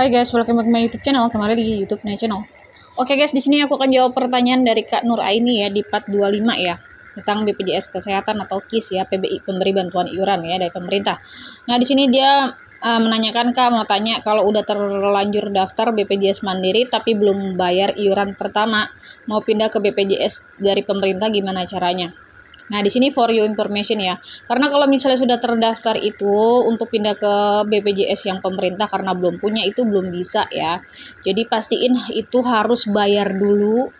Hai guys, welcome back to my YouTube channel. Kembali di YouTube Nia Channel. Oke guys, di sini aku akan jawab pertanyaan dari Kak Nur Aini ya di part 25 ya tentang BPJS Kesehatan atau KIS ya, PBI, pemberi bantuan iuran ya dari pemerintah. Nah, di sini dia menanyakan, Kak mau tanya, kalau udah terlanjur daftar BPJS Mandiri tapi belum bayar iuran pertama, mau pindah ke BPJS dari pemerintah gimana caranya? Nah, di sini for your information ya. Karena kalau misalnya sudah terdaftar itu untuk pindah ke BPJS yang pemerintah karena belum punya itu belum bisa ya. Jadi pastiin itu harus bayar dulu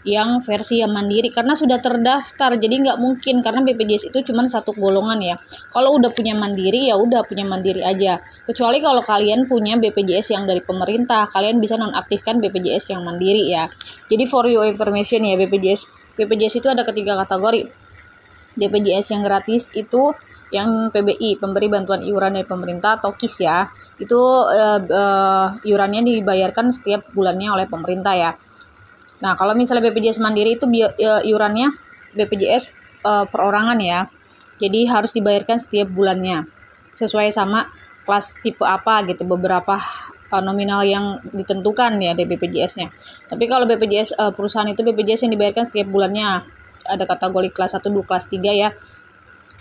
yang versi yang mandiri karena sudah terdaftar. Jadi nggak mungkin karena BPJS itu cuma satu golongan ya. Kalau udah punya mandiri ya udah punya mandiri aja. Kecuali kalau kalian punya BPJS yang dari pemerintah, kalian bisa nonaktifkan BPJS yang mandiri ya. Jadi for your information ya, BPJS itu ada ketiga kategori. BPJS yang gratis itu yang PBI, pemberi bantuan iuran dari pemerintah atau KIS ya. Itu iurannya dibayarkan setiap bulannya oleh pemerintah ya. Nah, kalau misalnya BPJS Mandiri itu iurannya BPJS perorangan ya. Jadi harus dibayarkan setiap bulannya sesuai sama kelas tipe apa gitu, beberapa nominal yang ditentukan ya dari BPJS-nya. Tapi kalau BPJS perusahaan itu BPJS yang dibayarkan setiap bulannya. Ada kategori kelas 1, 2, kelas 3 ya.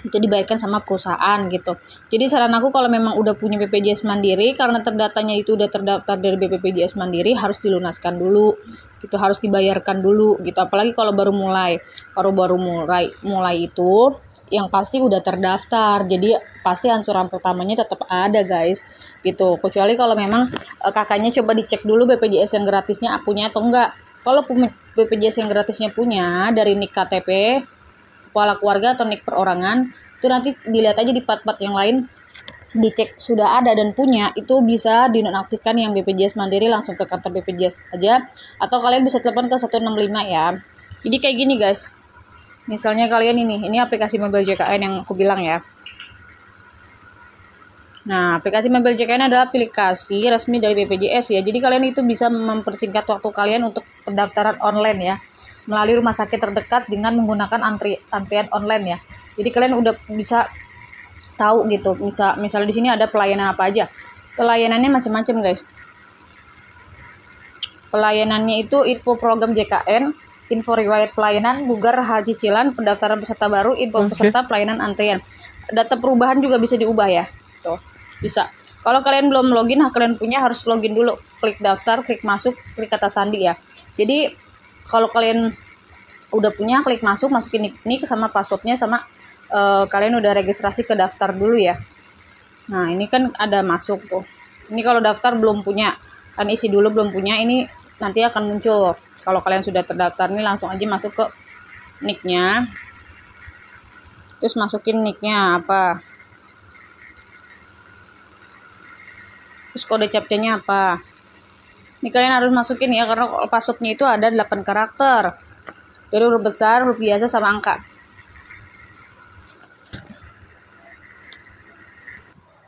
Itu dibayarkan sama perusahaan gitu. Jadi saran aku kalau memang udah punya BPJS Mandiri karena terdatanya itu udah terdaftar dari BPJS Mandiri harus dilunaskan dulu. Gitu harus dibayarkan dulu gitu. Apalagi kalau baru mulai. Kalau baru mulai itu yang pasti udah terdaftar. Jadi pasti ansuran pertamanya tetap ada guys. Gitu. Kecuali kalau memang kakaknya coba dicek dulu BPJS yang gratisnya punya atau enggak. Kalau BPJS yang gratisnya punya dari NIK KTP, kepala keluarga atau NIK perorangan, itu nanti dilihat aja di part-part yang lain, dicek sudah ada dan punya, itu bisa dinonaktifkan yang BPJS Mandiri langsung ke kantor BPJS aja, atau kalian bisa telepon ke 165 ya. Jadi kayak gini guys, misalnya kalian ini aplikasi Mobil JKN yang aku bilang ya. Nah, aplikasi Mobil JKN adalah aplikasi resmi dari BPJS ya. Jadi kalian itu bisa mempersingkat waktu kalian untuk pendaftaran online ya. Melalui rumah sakit terdekat dengan menggunakan antrian online ya. Jadi kalian udah bisa tahu gitu. Misalnya di sini ada pelayanan apa aja. Pelayanannya macam-macam guys. Pelayanannya itu info program JKN, info riwayat pelayanan, gugar cicilan, pendaftaran peserta baru, info peserta, pelayanan antrian. Data perubahan juga bisa diubah ya. Tuh, bisa. Kalau kalian belum login, kalian punya harus login dulu. Klik daftar, klik masuk, klik kata sandi ya. Jadi kalau kalian udah punya, klik masuk, masukin nick sama passwordnya sama kalian udah registrasi ke daftar dulu ya. Nah, ini kan ada masuk tuh. Ini kalau daftar belum punya, kan isi dulu belum punya, ini nanti akan muncul. Kalau kalian sudah terdaftar nih langsung aja masuk ke nicknya. Terus masukin nicknya apa. Terus kode captcha-nya apa. Ini kalian harus masukin ya, karena passwordnya itu ada 8 karakter. Dari huruf besar, huruf biasa, sama angka.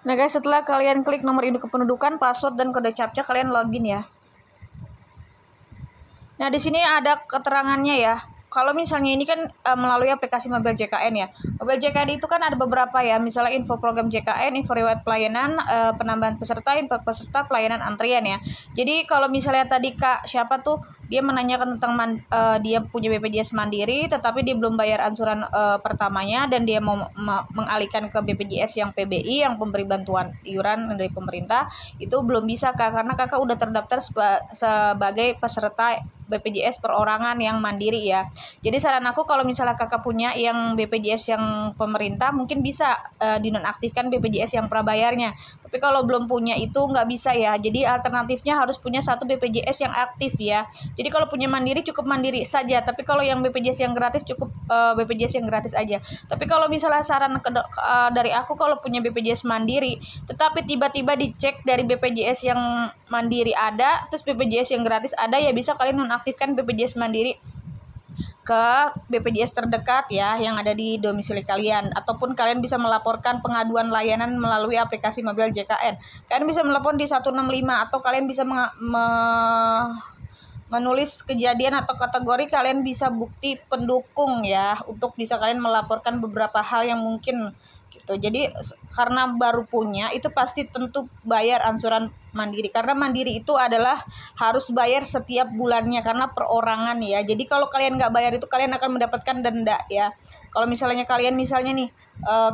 Nah guys, setelah kalian klik nomor induk kependudukan, password, dan kode captcha, kalian login ya. Nah di sini ada keterangannya ya. Kalau misalnya ini kan melalui aplikasi Mobil JKN ya. Mobil JKN itu kan ada beberapa ya. Misalnya info program JKN, info riwayat pelayanan, penambahan peserta, info peserta, pelayanan antrian ya. Jadi kalau misalnya tadi Kak siapa tuh dia menanyakan tentang dia punya BPJS Mandiri tetapi dia belum bayar ansuran pertamanya dan dia mau mengalihkan ke BPJS yang PBI yang pemberi bantuan iuran dari pemerintah, itu belum bisa Kak karena Kakak udah terdaftar sebagai peserta BPJS perorangan yang mandiri ya. Jadi saran aku kalau misalnya Kakak punya yang BPJS yang pemerintah mungkin bisa dinonaktifkan BPJS yang prabayarnya. Tapi kalau belum punya itu nggak bisa ya. Jadi alternatifnya harus punya satu BPJS yang aktif ya. Jadi kalau punya mandiri cukup mandiri saja. Tapi kalau yang BPJS yang gratis cukup BPJS yang gratis aja. Tapi kalau misalnya saran dari aku kalau punya BPJS mandiri, tetapi tiba-tiba dicek dari BPJS yang mandiri ada, terus BPJS yang gratis ada, ya bisa kalian nonaktifkan BPJS mandiri ke BPJS terdekat ya yang ada di domisili kalian, ataupun kalian bisa melaporkan pengaduan layanan melalui aplikasi Mobil JKN. Kalian bisa melapor di 165 atau kalian bisa menulis kejadian atau kategori, kalian bisa bukti pendukung ya untuk bisa kalian melaporkan beberapa hal yang mungkin gitu. Jadi karena baru punya itu pasti tentu bayar angsuran mandiri, karena mandiri itu adalah harus bayar setiap bulannya karena perorangan ya. Jadi kalau kalian nggak bayar itu kalian akan mendapatkan denda ya. Kalau misalnya kalian nih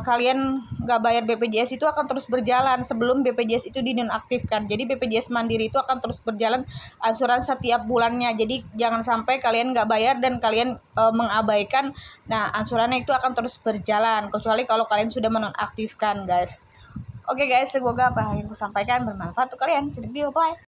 kalian nggak bayar BPJS itu akan terus berjalan sebelum BPJS itu dinonaktifkan. Jadi BPJS mandiri itu akan terus berjalan angsuran setiap bulannya. Jadi jangan sampai kalian nggak bayar dan kalian mengabaikan. Nah, angsurannya itu akan terus berjalan kecuali kalau kalian sudah menonaktifkan, guys. Oke guys, semoga apa yang aku sampaikan bermanfaat untuk kalian. See you, bye.